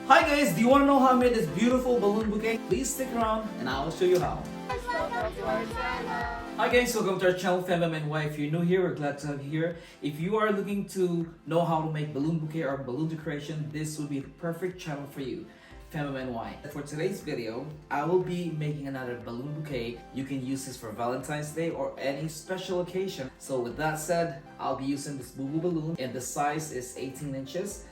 Hi guys, do you want to know how I made this beautiful balloon bouquet? Please stick around and I will show you how. Hi guys, welcome to our channel Fam and Why. If you're new here, we're glad to have you here. If you are looking to know how to make balloon bouquet or balloon decoration, this would be the perfect channel for you. Fam and Why. For today's video, I will be making another balloon bouquet. You can use this for Valentine's Day or any special occasion. So with that said, I'll be using this Boo Boo balloon and the size is 18 inches.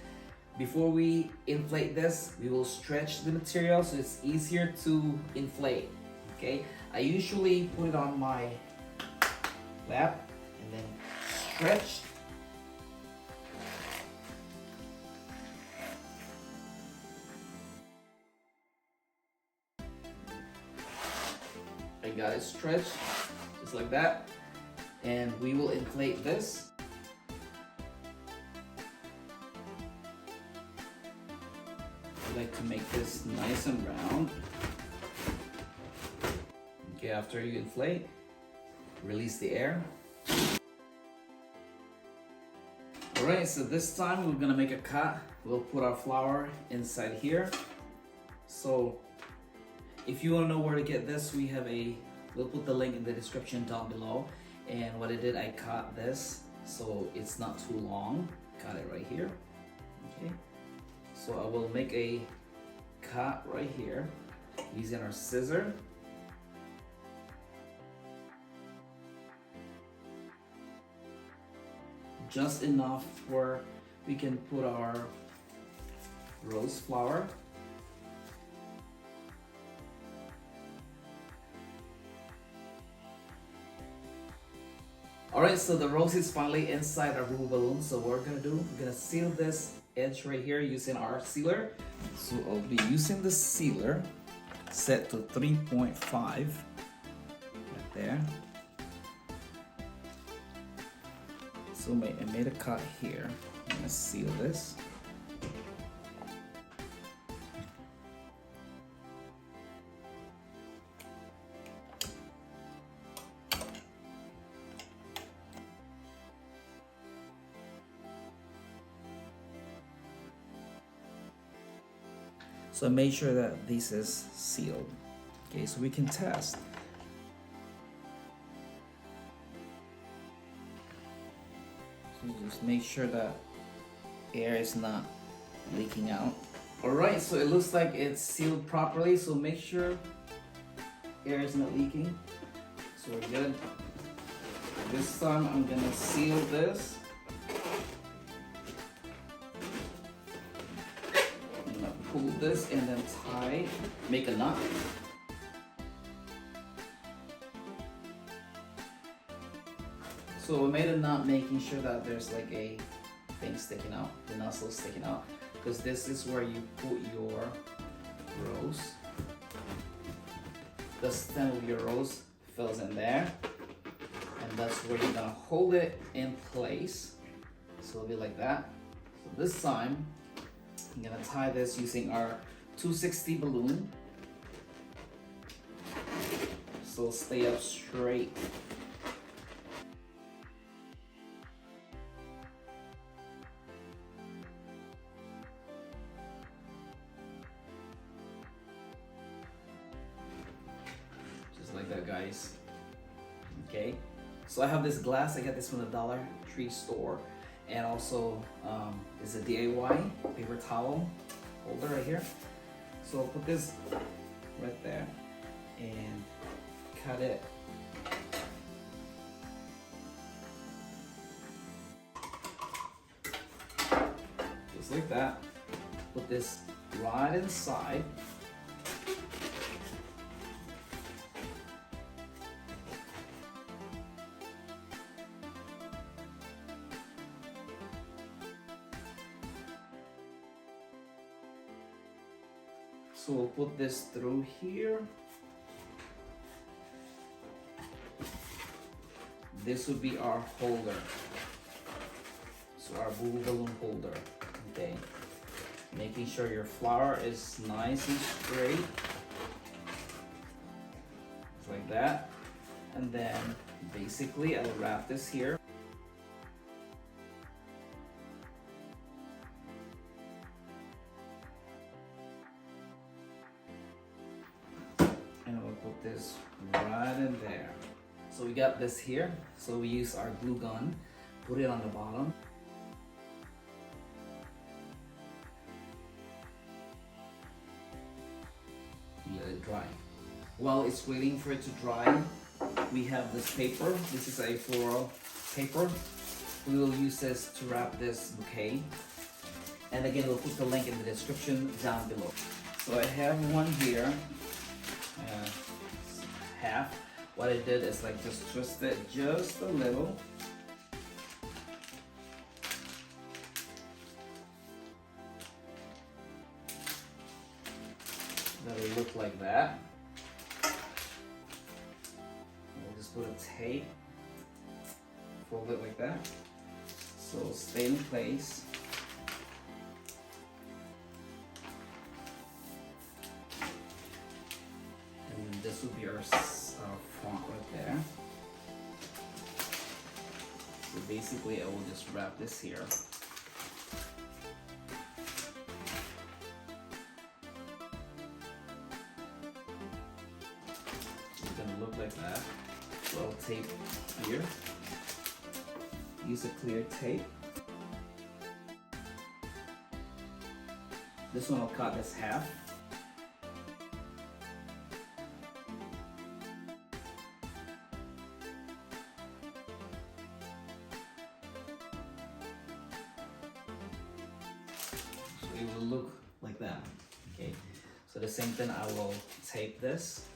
Before we inflate this, we will stretch the material so it's easier to inflate. Okay, I usually put it on my lap and then stretch. I got it stretched just like that, and we will inflate this. I like to make this nice and round. Okay, after you inflate, release the air. Alright, so this time we're gonna make a cut. We'll put our flower inside here. So if you want to know where to get this, we'll put the link in the description down below. And what I did, I cut this so it's not too long. Cut it right here. Okay, so I will make a cut right here using our scissor. Just enough where we can put our rose flower. Alright, so the rose is finally inside our Boo Boo balloon. So what we're gonna do, we're gonna seal this edge right here using our sealer. So I'll be using the sealer set to 3.5 right there. So I made a cut here. I'm gonna seal this. So I made sure that this is sealed. Okay, so we can test. So just make sure that air is not leaking out. Alright, so it looks like it's sealed properly, so make sure air is not leaking. So we're good. This time I'm gonna seal this. Pull this and then tie, make a knot. So we made a knot, making sure that there's like a thing sticking out, the nozzle sticking out, because this is where you put your rose. The stem of your rose fills in there, and that's where you're gonna hold it in place. So it'll be like that. So this time, I'm gonna tie this using our 260 balloon. So stay up straight. Just like that, guys. Okay. So I have this glass. I got this from the Dollar Tree store. And also, it's a DIY paper towel holder right here. So I'll put this right there and cut it. Just like that. Put this right inside. So we'll put this through here. This would be our holder. So our Boo Boo balloon holder. Okay. Making sure your flower is nice and straight. Just like that. And then basically I'll wrap this here. this right in there. So we got this here. So we use our glue gun, put it on the bottom. Let it dry. While it's waiting for it to dry, we have this paper. This is a floral paper. We will use this to wrap this bouquet. And again, we'll put the link in the description down below. So I have one here, half. What I did is like just twist it just a little. That'll look like that. We'll just put a tape, fold it like that, so it'll stay in place. And this will be our front right there. So basically, I will just wrap this here. Look like that. So I'll tape here. Use a clear tape. This one I'll cut as half. So it will look like that. Okay. So the same thing, I will tape this.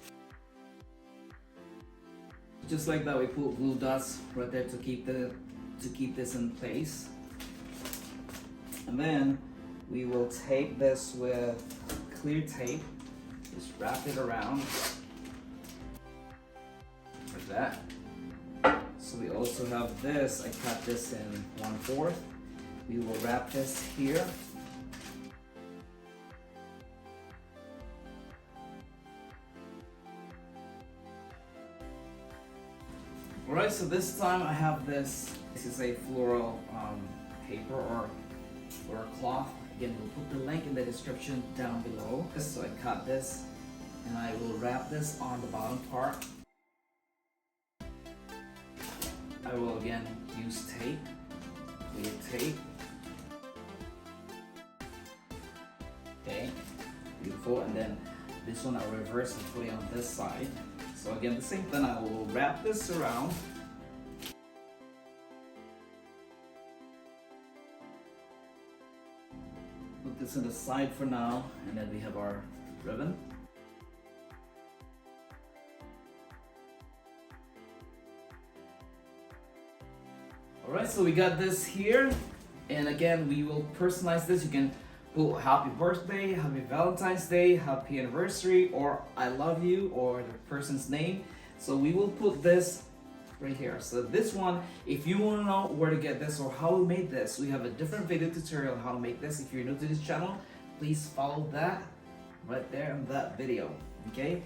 Just like that, we put glue dots right there to keep this in place. And then we will tape this with clear tape. Just wrap it around like that. So we also have this. I cut this in 1/4. We will wrap this here. Alright, so this time I have this. This is a floral paper or cloth. Again, we'll put the link in the description down below. So I cut this and I will wrap this on the bottom part. I will again use tape, clear tape. Okay, beautiful. And then this one I'll reverse and put it on this side. So again, the same thing, I will wrap this around. Put this on the side for now, and then we have our ribbon. Alright, so we got this here, and again, we will personalize this. You can put happy birthday, happy Valentine's Day, happy anniversary, or I love you, or the person's name. So we will put this right here. So this one, if you want to know where to get this or how we made this, we have a different video tutorial on how to make this. If you're new to this channel, please follow that right there in that video, okay?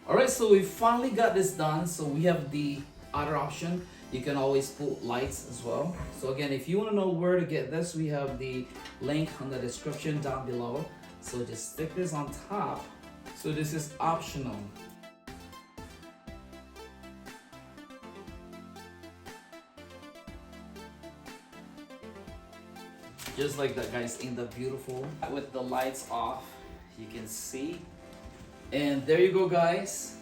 Alright, so we finally got this done. So we have the other option. You can always put lights as well. So again, if you want to know where to get this, we have the link on the description down below. So just stick this on top. So this is optional. Just like that, guys, in the beautiful with the lights off, you can see. And there you go, guys.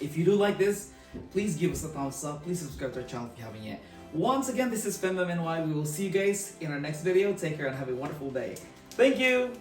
If you do like this, please give us a thumbs up. Please subscribe to our channel if you haven't yet. Once again, this is FemMMNY. We will see you guys in our next video. Take care and have a wonderful day. Thank you.